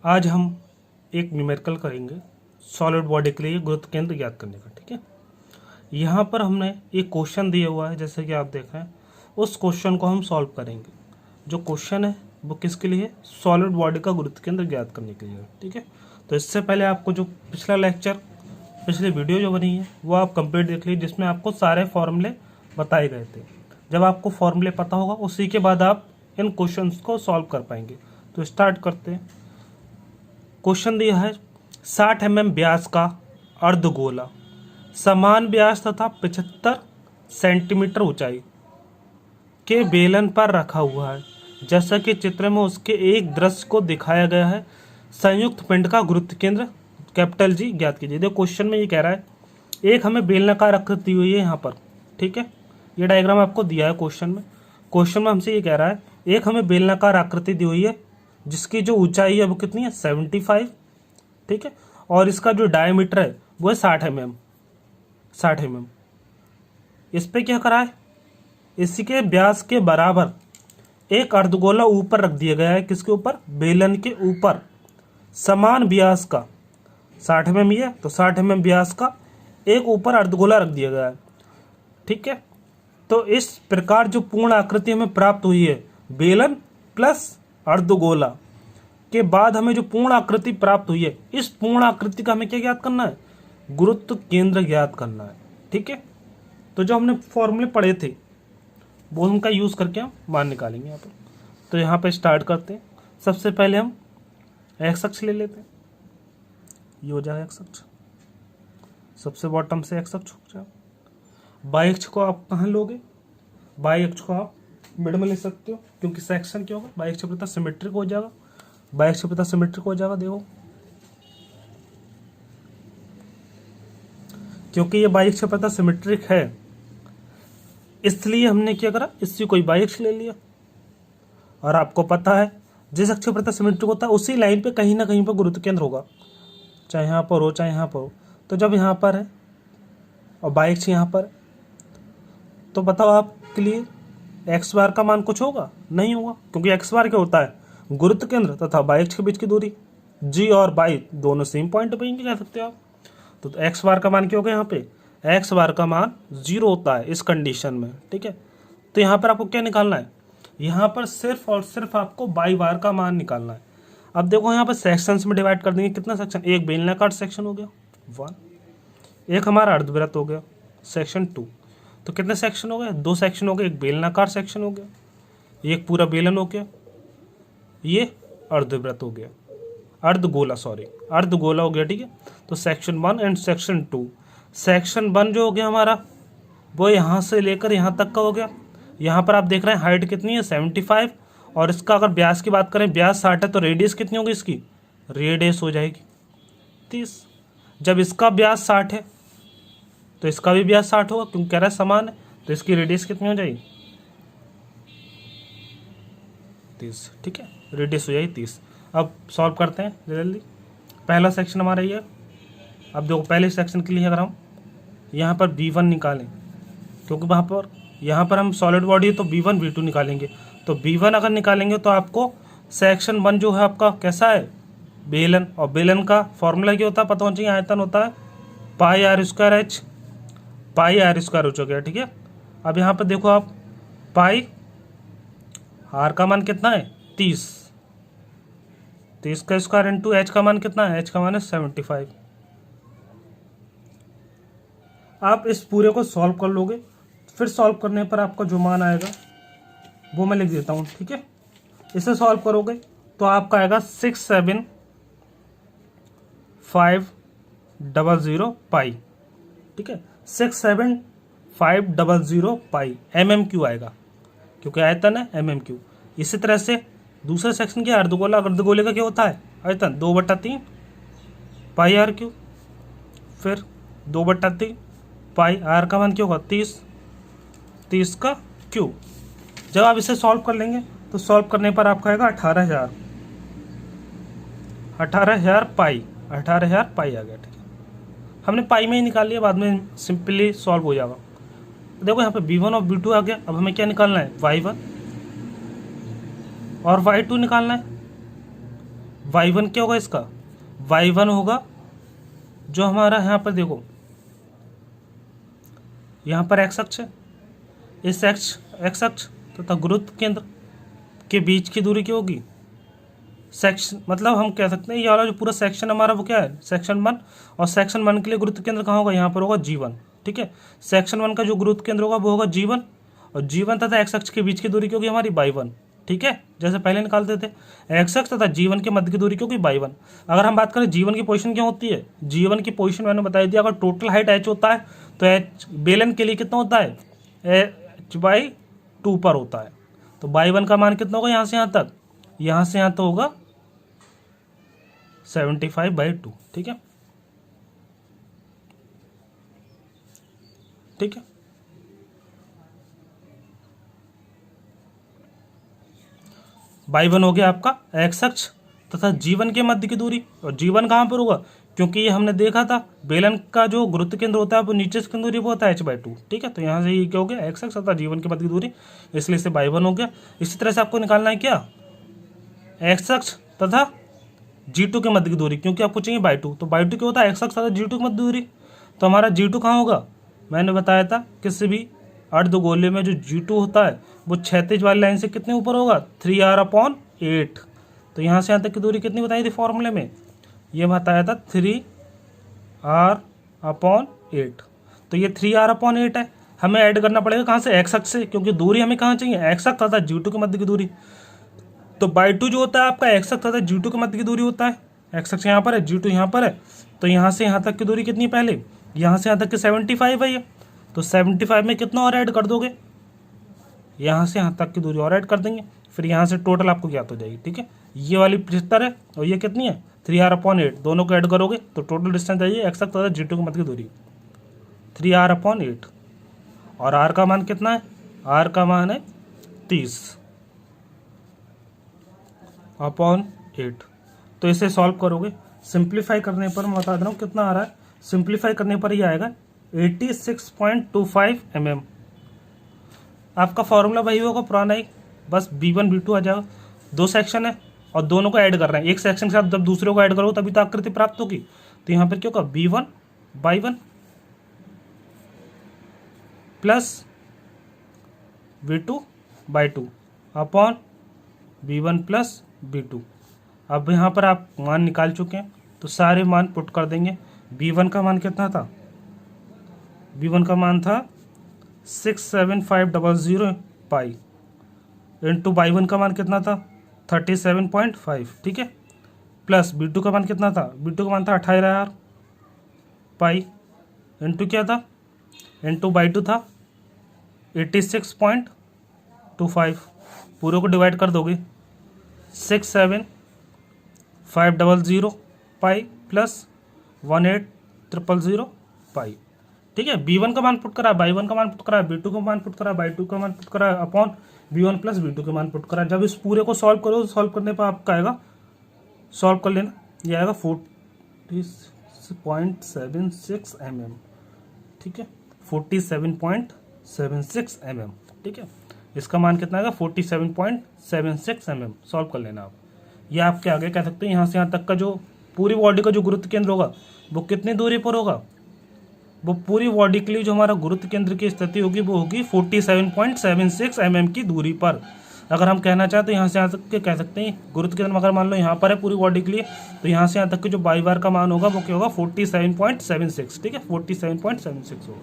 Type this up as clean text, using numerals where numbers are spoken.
आज हम एक न्यूमेरिकल करेंगे सॉलिड बॉडी के लिए गुरुत्व केंद्र ज्ञात करने का। ठीक है, यहाँ पर हमने एक क्वेश्चन दिया हुआ है, जैसे कि आप देख रहे हैं। उस क्वेश्चन को हम सॉल्व करेंगे। जो क्वेश्चन है वो किसके लिए? सॉलिड बॉडी का गुरुत्व केंद्र ज्ञात करने के लिए। ठीक है, तो इससे पहले आपको जो पिछला लेक्चर, पिछली वीडियो जो बनी है वो आप कंप्लीट देख लीजिए, जिसमें आपको सारे फॉर्मूले बताए गए थे। जब आपको फॉर्मूले पता होगा उसी के बाद आप इन क्वेश्चंस को सॉल्व कर पाएंगे। तो स्टार्ट करते हैं। क्वेश्चन दिया है 60 mm व्यास का अर्धगोला समान व्यास तथा 75 सेंटीमीटर ऊंचाई के बेलन पर रखा हुआ है, जैसा कि चित्र में उसके एक दृश्य को दिखाया गया है। संयुक्त पिंड का गुरुत्व केंद्र कैपिटल जी ज्ञात कीजिए। देखो क्वेश्चन में ये कह रहा है, एक हमें बेलनाकार आकृति हुई है यहाँ पर। ठीक है, ये डायग्राम आपको दिया है क्वेश्चन में। क्वेश्चन में हमसे ये कह रहा है, एक हमें बेलनाकार आकृति दी हुई है जिसकी जो ऊंचाई है वो कितनी है? 75। ठीक है, और इसका जो डायमीटर है वो है 60 mm। 60 mm। इस पे क्या करा है? इसी के व्यास के बराबर एक अर्धगोला ऊपर रख दिया गया है। किसके ऊपर? बेलन के ऊपर। समान व्यास का 60 mm है, तो 60 mm व्यास का एक ऊपर अर्धगोला रख दिया गया है। ठीक है, तो इस प्रकार जो पूर्ण आकृति हमें प्राप्त हुई है, बेलन प्लस अर्धगोला के बाद हमें जो पूर्ण आकृति प्राप्त हुई है, इस पूर्ण आकृति का हमें क्या ज्ञात करना है? गुरुत्व केंद्र ज्ञात करना है। ठीक है, तो जो हमने फॉर्मूले पढ़े थे वो उनका यूज करके हम मान निकालेंगे यहाँ पर। तो यहाँ पर स्टार्ट करते हैं। सबसे पहले हम एक्स अक्ष ले लेते हैं। ये हो जाएगा एक्स अक्ष, सबसे बॉटम से एक्स अक्ष हो जाएगा। वाई अक्ष को आप कहाँ लोगे? वाई अक्ष को आप मिड में ले सकते हो, क्योंकि सेक्शन क्या होगा? वाई अक्ष प्रति सिमेट्रिक हो जाएगा। वाई अक्ष प्रति सिमेट्रिक हो जाएगा। देखो, क्योंकि ये वाई अक्ष प्रति सिमेट्रिक है, इसलिए हमने क्या करा? इससे कोई वाई अक्ष ले लिया। और आपको पता है जिस अक्ष प्रति सिमेट्रिक होता है उसी लाइन पे कहीं ना कहीं पर गुरुत्व केंद्र होगा, चाहे यहाँ पर हो चाहे यहाँ पर हो। तो जब यहाँ पर है और वाई अक्ष यहाँ पर, तो बताओ आपके लिए एक्स बार का मान कुछ होगा? नहीं होगा, क्योंकि एक्स बार क्या होता है? गुरुत्व केंद्र तथा वाई अक्ष के बीच की दूरी। जी और वाई दोनों सेम पॉइंट पे कह सकते हो आप। तो एक्स बार का मान क्या होगा? यहाँ पे एक्स बार का मान 0 होता है इस कंडीशन में। ठीक है, तो यहाँ पर आपको क्या निकालना है? यहाँ पर सिर्फ और सिर्फ आपको वाई बार का मान निकालना है। अब देखो यहाँ पर सेक्शंस में डिवाइड कर देंगे। कितना सेक्शन? एक बेलनाकार सेक्शन हो गया 1, एक हमारा अर्धवृत्त हो गया सेक्शन 2। तो कितने सेक्शन हो गए? 2 सेक्शन हो गए। एक बेलनाकार सेक्शन हो गया, एक पूरा बेलन हो गया, ये अर्धवृत्त हो गया, अर्धगोला अर्धगोला हो गया। ठीक है, तो सेक्शन 1 एंड सेक्शन 2। सेक्शन 1 जो हो गया हमारा वो यहाँ से लेकर यहाँ तक का हो गया। यहाँ पर आप देख रहे हैं हाइट कितनी है? 75। और इसका अगर व्यास की बात करें, व्यास 60 है, तो रेडियस कितनी होगी इसकी? रेडियस हो जाएगी 30। जब इसका व्यास 60 है तो इसका भी व्यास 60 होगा, क्योंकि कह रहा है समान है, तो इसकी रेडियस कितनी हो जाएगी? 30। ठीक है, रेडियस हो जाएगी 30। अब सॉल्व करते हैं जल्दी। पहला सेक्शन हमारा ये। अब देखो, पहले सेक्शन के लिए अगर हम यहाँ पर V1 निकालें, क्योंकि वहाँ पर यहाँ पर हम सॉलिड बॉडी है तो V1 V2 निकालेंगे। तो V1 अगर निकालेंगे तो आपको सेक्शन 1 जो है आपका कैसा है? बेलन। और बेलन का फॉर्मूला क्या होता है? पता होना चाहिए। आयतन होता है pi R square H, pi R square हो गया। ठीक है, अब यहाँ पर देखो आप, पाई आर का मान कितना है? 30। 30 का स्क्वायर इंटू एच का मान कितना है? एच का मान है 75। आप इस पूरे को सॉल्व कर लोगे, फिर सॉल्व करने पर आपका जो मान आएगा वो मैं लिख देता हूँ। ठीक है, इसे सॉल्व करोगे तो आपका आएगा 67500 पाई। ठीक है, 67500 पाई MM³ आएगा, क्योंकि आयतन है MM³। इसी तरह से दूसरे सेक्शन के अर्धगोला, अर्धगोले का क्या होता है? आयतन 2/3 पाई R³। फिर 2/3 पाई आर का मान क्या होगा? 30 का क्यूब। जब आप इसे सॉल्व कर लेंगे तो सॉल्व करने पर आपका आएगा 18,000 पाई। 18,000 पाई आ गया। ठीक है, हमने पाई में ही निकाल लिया, बाद में सिंपली सॉल्व हो जाएगा। देखो यहाँ पे V1 और V2 आ गया। अब हमें क्या निकालना है? Y1 और Y2 निकालना है। y1 क्या होगा इसका, y1 होगा जो हमारा यहाँ पर देखो, यहाँ पर एक्स अक्ष है, इस एक्स अक्ष तथा गुरुत्व केंद्र के बीच की दूरी क्या होगी, सेक्शन, मतलब हम कह सकते हैं ये वाला जो पूरा सेक्शन हमारा वो क्या है, सेक्शन 1, और सेक्शन 1 के लिए गुरुत्व केंद्र कहाँ होगा, यहाँ पर होगा G1। ठीक है, सेक्शन 1 का जो गुरुत्व केंद्र होगा वो होगा G1, और G1 तथा एक्स अक्ष के बीच की दूरी क्योंकि हमारी y1। ठीक है, जैसे पहले निकालते थे, एक्स अक्ष तथा G1 के मध्य की दूरी क्योंकि y1। अगर हम बात करें G1 की पोजीशन क्या होती है, G1 की पोजीशन मैंने बता दिया, अगर टोटल हाइट h होता है तो h बेलन के लिए कितना होता है, h/2 पर होता है। तो y1 का मान कितना होगा, यहाँ से यहाँ तक, यहाँ से यहाँ तो होगा 75/2। ठीक है, ठीक है, y1 हो गया आपका एक्स अक्ष तथा G1 के मध्य की दूरी, और G1 कहाँ पर होगा, क्योंकि ये हमने देखा था बेलन का जो गुरुत्व केंद्र होता है वो नीचे से दूरी वो होता है h/2। ठीक है, तो यहाँ से ये क्या हो गया, एक्स अक्ष तथा G1 के मध्य की दूरी, इसलिए इसे y1 हो गया। इसी तरह से आपको निकालना है क्या, एक्स अक्ष तथा G2 के मध्य की दूरी, क्योंकि आपको चाहिए y2, तो y2 क्या होता है, एक्स अक्ष तथा G2 के मध्य दूरी, तो हमारा G2 कहाँ होगा, मैंने बताया था किसी भी अर्धगोले में जो G2 होता है वो क्षैतिज वाली लाइन से कितने ऊपर होगा, 3r/8। तो यहाँ से यहाँ तक की दूरी कितनी बताई थी फॉर्मूले में, ये बताया था 3r/8। तो ये 3r/8 है, हमें ऐड करना पड़ेगा कहाँ से, एक्स अक्ष से, क्योंकि दूरी हमें कहाँ चाहिए, एक्स अक्ष तथा G2 के मध्य की दूरी। तो y2 जो होता है आपका एक्स अक्ष तथा G2 के मध्य की दूरी होता है, एक्स अक्ष यहाँ पर है, G2 यहाँ पर है, तो यहाँ से यहाँ तक की दूरी कितनी, पहले यहाँ से यहाँ तक की 75 है ये, तो 75 में कितना और ऐड कर दोगे, यहाँ से यहाँ तक की दूरी और ऐड कर देंगे, फिर यहाँ से टोटल आपको ज्ञात हो जाएगी। ठीक है, ये वाली 75 है और ये कितनी है, 3r/8, दोनों को ऐड करोगे तो टोटल डिस्टेंस आइए एक्स अक्ष तथा G2 के मध्य की दूरी 3r/8, और r का मान कितना है, r का मान है 30/8। तो इसे सॉल्व करोगे, सिंप्लीफाई करने पर मैं बता दे रहा हूँ कितना आ रहा है, सिंप्लीफाई करने पर ये आएगा 86.25 mm। आपका फॉर्मूला वही होगा पुराना ही, बस b1 b2 आ जाएगा, दो सेक्शन है और दोनों को ऐड कर रहे हैं, एक सेक्शन के साथ जब दूसरे को ऐड करोगे तभी तो आकृति प्राप्त होगी। तो यहाँ पर क्या होगा, b1/1 plus b2/2 upon b1 plus b2। अब यहाँ पर आप मान निकाल चुके हैं तो सारे मान पुट कर देंगे। b1 का मान कितना था, b1 का मान था 67500 पाई, इंटू y1 का मान कितना था 37.5। ठीक है, प्लस b2 का मान कितना था, b2 का मान था 18000 पाई, इंटू क्या था, इंटू y2 था 86.25। पूरे को डिवाइड कर दोगे, 67500 पाई प्लस 18000 पाई। ठीक है, b1 का मान पुट करा, y1 का मान पुट करा, b2 का मान पुट करा, y2 का मान पुट करा, अपॉन b1 प्लस b2 के मान पुट करा। जब इस पूरे को सॉल्व करो, सॉल्व करने पर आपका आएगा, सॉल्व कर लेना, ये आएगा 40.76 mm। ठीक है, 47.76 mm। ठीक है, इसका मान कितना आएगा 47.76 mm। सॉल्व कर लेना आप, ये आपके आगे कह सकते हैं यहाँ से यहाँ तक का जो पूरी बॉडी का जो गुरुत्व केंद्र होगा वो कितनी दूरी पर होगा, वो पूरी बॉडी के लिए जो हमारा गुरुत्व केंद्र की स्थिति होगी वो होगी 47.76 mm की दूरी पर। अगर हम कहना चाहें तो यहाँ से यहाँ तक के कह सकते हैं गुरुत्व केंद्र, अगर मान लो यहाँ पर है पूरी बॉडी के लिए, तो यहाँ से यहाँ तक के जो y बार का मान होगा वो क्या होगा 47.76। ठीक है, 47.76 होगा।